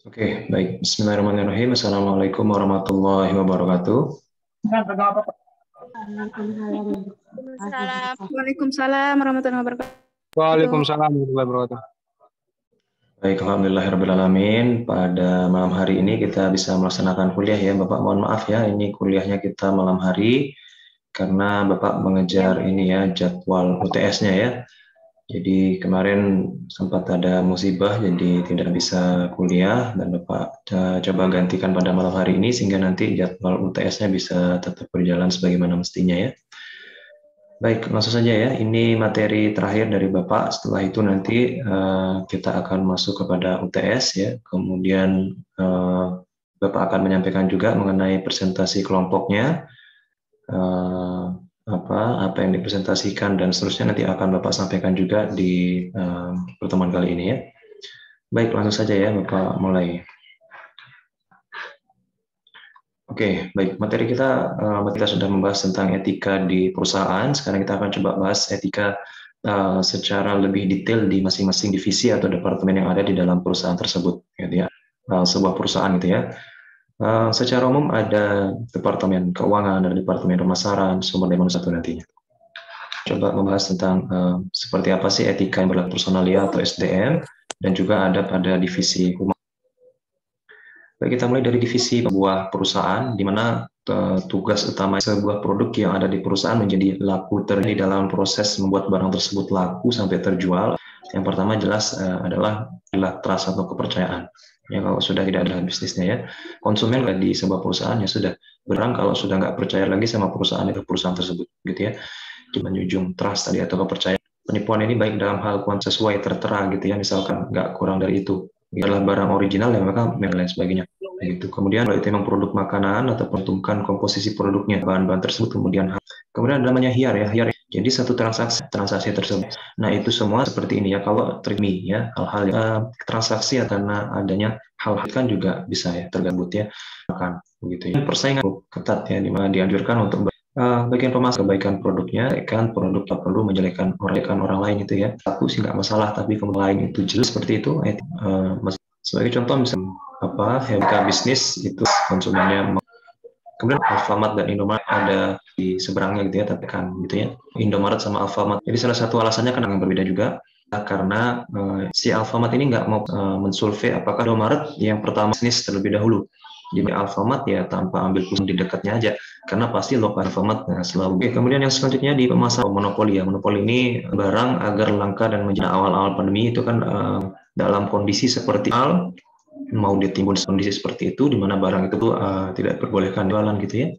Oke, baik. Bismillahirrahmanirrahim. Assalamualaikum warahmatullahi wabarakatuh. Waalaikumsalam. Waalaikumsalam warahmatullahi wabarakatuh. Waalaikumsalam warahmatullahi wabarakatuh. Baik, alhamdulillahirrahmanirrahim. Pada malam hari ini kita bisa melaksanakan kuliah ya, Bapak. Mohon maaf ya, ini kuliahnya kita malam hari karena Bapak mengejar ini ya, jadwal UTS-nya ya. Jadi kemarin sempat ada musibah, jadi tidak bisa kuliah dan Bapak coba gantikan pada malam hari ini sehingga nanti jadwal UTS-nya bisa tetap berjalan sebagaimana mestinya ya. Baik, langsung saja ya. Ini materi terakhir dari Bapak. Setelah itu nanti kita akan masuk kepada UTS ya. Kemudian Bapak akan menyampaikan juga mengenai presentasi kelompoknya. Apa yang dipresentasikan dan seterusnya nanti akan Bapak sampaikan juga di pertemuan kali ini ya. Baik, langsung saja ya Bapak mulai. Oke, baik. Materi kita sudah membahas tentang etika di perusahaan. Sekarang kita akan coba bahas etika secara lebih detail di masing-masing divisi atau departemen yang ada di dalam perusahaan tersebut, gitu ya. Sebuah perusahaan gitu ya. Secara umum ada departemen keuangan, ada departemen pemasaran, sumber daya manusia satu nantinya. Coba membahas tentang seperti apa sih etika yang berlaku personalia atau SDM, dan juga ada pada divisi humas. Baik, kita mulai dari divisi sebuah perusahaan, di mana tugas utama sebuah produk yang ada di perusahaan menjadi laku di dalam proses membuat barang tersebut laku sampai terjual. Yang pertama jelas adalah trust atau kepercayaan. Ya, kalau sudah tidak ada bisnisnya ya, konsumen di sebuah perusahaan ya sudah berang kalau sudah nggak percaya lagi sama perusahaan tersebut, gitu ya. Kita menjunjung trust tadi atau kepercayaan. Penipuan ini baik dalam hal sesuai tertera gitu ya, misalkan nggak kurang dari itu. Ini adalah barang original yang maka dan lain sebagainya. Gitu. Kemudian kalau itu memang produk makanan atau peruntukan komposisi produknya, bahan-bahan tersebut kemudian ada namanya HIAR ya, HIAR. Jadi satu transaksi tersebut. Nah, itu semua seperti ini ya. Kalau terimi ya, hal-hal transaksi karena adanya hal-hal kan juga bisa ya tergabut ya. Makan begitu ya. Persaingan ketat ya, di mana dianjurkan untuk bagian pemasaran kebaikan produknya, kan produk tak perlu menjelekkan orang lain itu ya. Aku sih nggak masalah, tapi kemudian lain itu jelas seperti itu. Sebagai contoh misalnya etika bisnis itu konsumennya. Kemudian Alfamart dan Indomaret ada di seberangnya gitu ya, tapi kan gitu ya, Indomaret sama Alfamart. Jadi salah satu alasannya kan yang berbeda juga, karena si Alfamart ini nggak mau mensurvei apakah Indomaret yang pertama bisnis terlebih dahulu. Di Alfamart ya tanpa ambil pusing di dekatnya aja, karena pasti lokal Alfamart selalu. Oke, kemudian yang selanjutnya di pemasaran monopoli ya. Monopoli ini barang agar langka dan menjadi awal-awal pandemi itu kan dalam kondisi seperti mau ditimbun kondisi seperti itu di mana barang itu tidak diperbolehkan jualan gitu ya.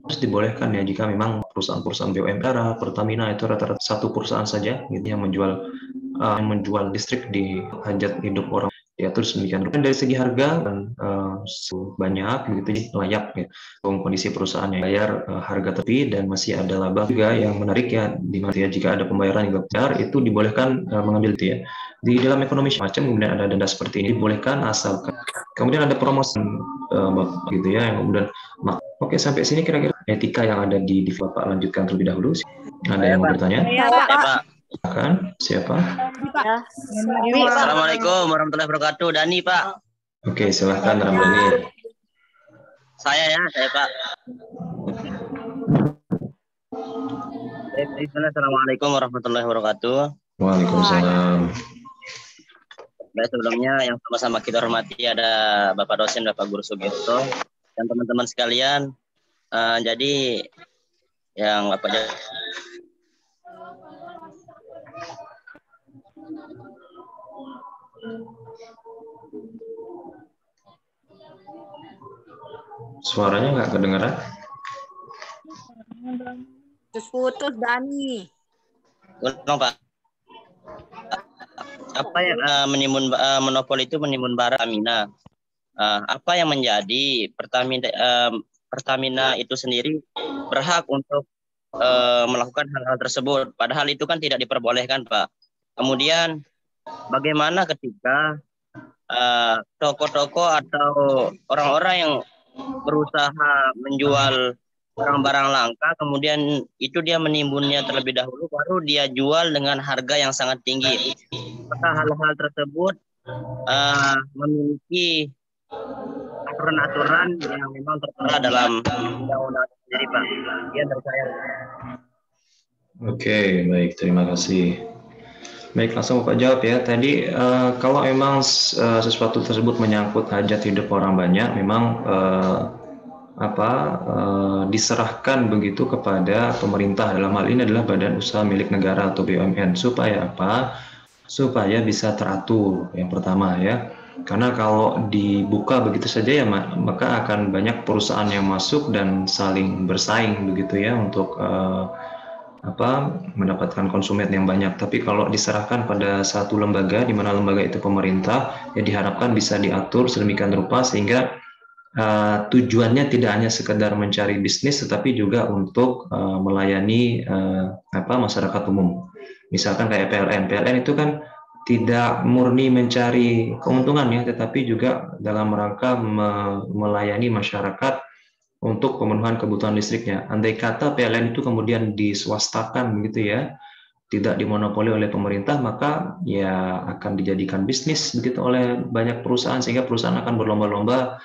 Terus dibolehkan ya jika memang perusahaan-perusahaan BUMN, Pertamina itu rata-rata satu perusahaan saja gitu yang menjual listrik di hajat hidup orang. Ya terus demikian. Dan dari segi harga dan banyak gitu layak ya. Kondisi perusahaan yang bayar harga tepi dan masih ada laba juga yang menarik ya, di mana ya, jika ada pembayaran yang besar itu dibolehkan mengambil itu ya. Di dalam ekonomi macam kemudian ada denda seperti ini dibolehkan asalkan kemudian ada promosi gitu ya yang kemudian oke, sampai sini kira-kira etika yang ada di Bapak lanjutkan terlebih dahulu. Ada yang mau bertanya? Ya, Pak. Silakan, siapa? Ya. Assalamualaikum warahmatullahi wabarakatuh. Dani, Pak. Oke, silahkan Ramdhani. Saya Pak. Assalamualaikum warahmatullahi wabarakatuh. Waalaikumsalam. Baik, sebelumnya yang sama-sama kita hormati ada Bapak dosen Bapak Guru Sugierto dan teman-teman sekalian. Jadi yang Bapak Suaranya nggak kedengaran? Putus Dani. Ulang, Pak. Apa yang menimbun monopoli itu menimbun barang Pertamina. Apa yang menjadi Pertamina itu sendiri berhak untuk melakukan hal-hal tersebut. Padahal itu kan tidak diperbolehkan, Pak. Kemudian bagaimana ketika toko-toko atau orang-orang yang berusaha menjual barang-barang langka, kemudian itu dia menimbunnya terlebih dahulu, baru dia jual dengan harga yang sangat tinggi. Maka hal-hal tersebut memiliki aturan-aturan yang memang tertera dalam undang-undang sendiri, Pak. Ya, dari saya. Oke, baik, terima kasih. Baik, langsung Bapak jawab ya. Tadi kalau memang sesuatu tersebut menyangkut hajat hidup orang banyak, memang diserahkan begitu kepada pemerintah. Dalam hal ini adalah Badan Usaha Milik Negara atau BUMN. Supaya apa? Supaya bisa teratur. Yang pertama ya. Karena kalau dibuka begitu saja ya, maka akan banyak perusahaan yang masuk dan saling bersaing begitu ya untuk mendapatkan konsumen yang banyak. Tapi kalau diserahkan pada satu lembaga, di mana lembaga itu pemerintah, ya diharapkan bisa diatur sedemikian rupa sehingga tujuannya tidak hanya sekedar mencari bisnis, tetapi juga untuk melayani masyarakat umum. Misalkan kayak PLN. PLN itu kan tidak murni mencari keuntungan ya, tetapi juga dalam rangka melayani masyarakat untuk pemenuhan kebutuhan listriknya. Andai kata PLN itu kemudian diswastakan begitu ya, tidak dimonopoli oleh pemerintah, maka ya akan dijadikan bisnis begitu oleh banyak perusahaan, sehingga perusahaan akan berlomba-lomba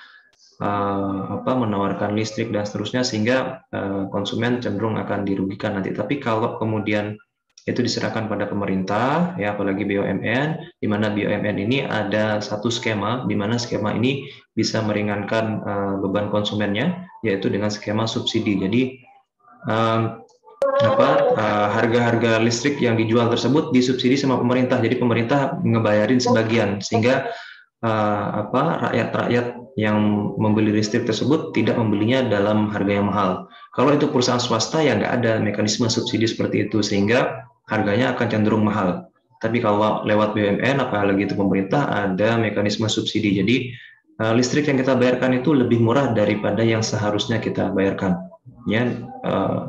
menawarkan listrik dan seterusnya, sehingga konsumen cenderung akan dirugikan nanti. Tapi kalau kemudian itu diserahkan pada pemerintah, ya apalagi BUMN, di mana BUMN ini ada satu skema, di mana skema ini bisa meringankan beban konsumennya, yaitu dengan skema subsidi. Jadi harga-harga listrik yang dijual tersebut disubsidi sama pemerintah. Jadi pemerintah ngebayarin sebagian, sehingga rakyat-rakyat yang membeli listrik tersebut tidak membelinya dalam harga yang mahal. Kalau itu perusahaan swasta ya nggak ada mekanisme subsidi seperti itu, sehingga harganya akan cenderung mahal. Tapi kalau lewat BUMN, apalagi itu pemerintah, ada mekanisme subsidi. Jadi listrik yang kita bayarkan itu lebih murah daripada yang seharusnya kita bayarkan. Ya,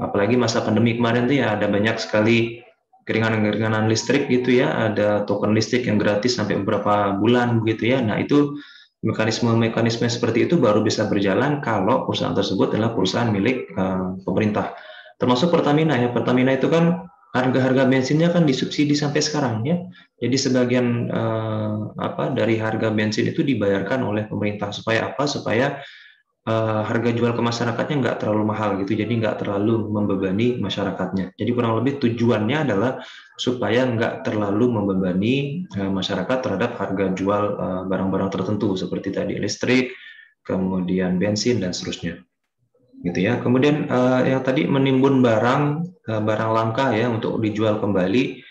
apalagi masa pandemi kemarin tuh ya ada banyak sekali keringanan-keringanan listrik gitu ya, ada token listrik yang gratis sampai beberapa bulan begitu ya. Nah, itu mekanisme seperti itu baru bisa berjalan kalau perusahaan tersebut adalah perusahaan milik pemerintah. Termasuk Pertamina ya. Pertamina itu kan harga-harga bensinnya kan disubsidi sampai sekarang ya. Jadi sebagian dari harga bensin itu dibayarkan oleh pemerintah. Supaya apa? Supaya harga jual ke masyarakatnya nggak terlalu mahal gitu, jadi nggak terlalu membebani masyarakatnya. Jadi kurang lebih tujuannya adalah supaya nggak terlalu membebani masyarakat terhadap harga jual barang-barang tertentu seperti tadi listrik, kemudian bensin dan seterusnya, gitu ya. Kemudian yang tadi menimbun barang langka ya untuk dijual kembali.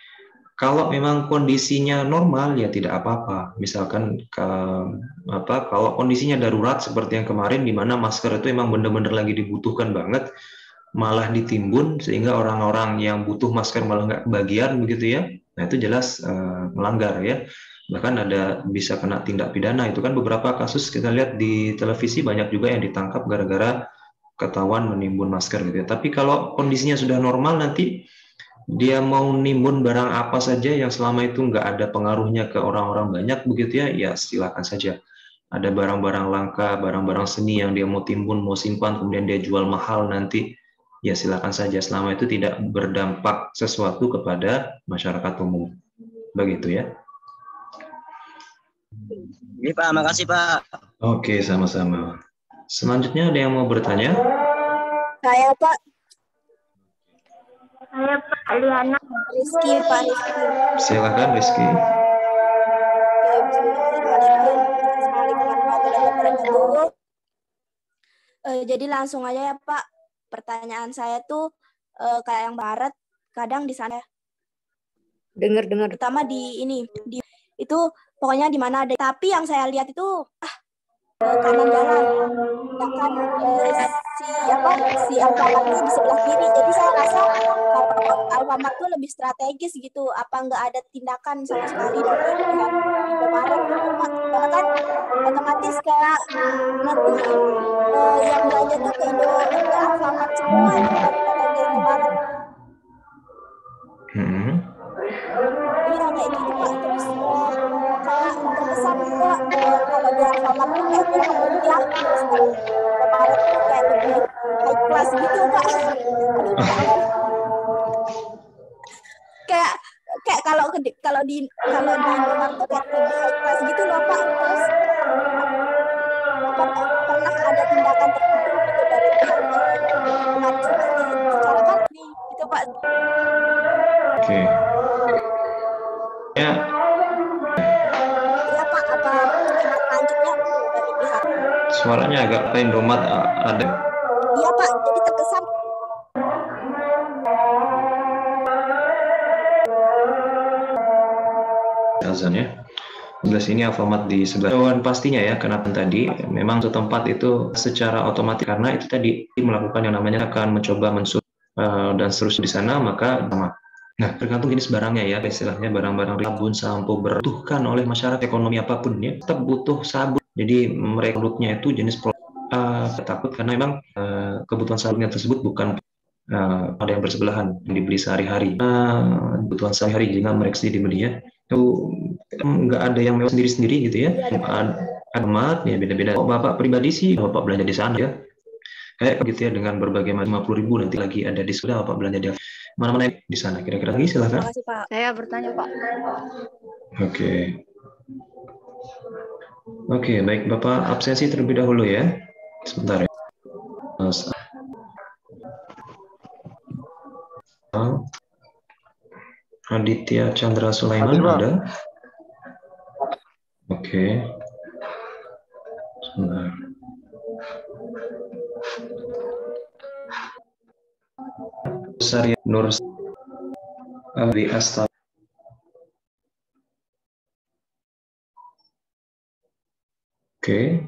Kalau memang kondisinya normal ya tidak apa-apa. Misalkan kalau kondisinya darurat seperti yang kemarin, di mana masker itu memang benar-benar lagi dibutuhkan banget, malah ditimbun sehingga orang-orang yang butuh masker malah nggak kebagian begitu ya. Nah itu jelas melanggar ya. Bahkan ada bisa kena tindak pidana. Itu kan beberapa kasus kita lihat di televisi, banyak juga yang ditangkap gara-gara ketahuan menimbun masker gitu ya. Tapi kalau kondisinya sudah normal, nanti dia mau nimbun barang apa saja yang selama itu nggak ada pengaruhnya ke orang-orang banyak begitu ya, ya silakan saja. Ada barang-barang langka, barang-barang seni yang dia mau timbun, mau simpan, kemudian dia jual mahal nanti, ya silakan saja selama itu tidak berdampak sesuatu kepada masyarakat umum. Begitu ya. Ini Pak, makasih Pak. Oke, sama-sama. Selanjutnya ada yang mau bertanya? Saya Pak. Saya Pak Liana. Rizky, Pak Rizky. Silakan Rizky. Ya, bismillahirrahmanirrahim. Assalamualaikum warahmatullahi wabarakatuh. Jadi langsung aja ya Pak. Pertanyaan saya tuh kayak yang Barat, kadang di sana. Dengar. Terutama di itu pokoknya di mana ada. Tapi yang saya lihat itu kanan jalan. Sedangkan si Alfamart tuh di sebelah kiri. Jadi saya rasa kalau Alfamart tuh lebih strategis gitu. Apa nggak ada tindakan sama sekali dari pihak Indomaret gitu Pak. Karena kan otomatis kayak nanti yang belanja tuh ke Alfamart semua itu daripada ke Indomaret. Iya kayak gitu Pak. Terus kayak terkesan juga kalau di Alfamart tuh kayak kurang meriah. Terus kalau Indomaret tuh kayak lebih high class gitu Pak. Aduh Pak. Kayak kalau di Indomaret tuh kayak lebih high class gitu loh Pak. Terus Suaranya agak pendomat ada. Iya Pak, jadi terkesan Azannya. Sebelah sini Alfamart di sebelah jawaban pastinya ya, kenapa tadi memang satu tempat itu secara otomatis karena itu tadi melakukan yang namanya akan mencoba mensub dan seterusnya di sana, maka sama. Nah, tergantung jenis barangnya ya, istilahnya barang-barang sabun, sampo berbutuhkan oleh masyarakat ekonomi apapun ya, tetap butuh sabun. Jadi mereka produknya itu jenis takut karena memang kebutuhan sabunnya tersebut bukan ada yang bersebelahan yang dibeli sehari-hari. Kebutuhan sehari-hari jika mereka dibeli ya, itu nggak ada yang mewah sendiri-sendiri gitu ya. Amat ya beda-beda. Kok Bapak pribadi sih, Bapak belanja di sana ya. Kayak gitu ya dengan berbagai macam 50.000 nanti lagi ada diskon Bapak belanja di mana-mana di sana. Kira-kira lagi silakan. Terima kasih Pak. Saya bertanya Pak. Oke. Oke, baik Bapak absensi terlebih dahulu ya. Sebentar ya. Aditya Chandra Sulaiman ada? Oke. Sebentar. Sari Nur di Asta. Oke.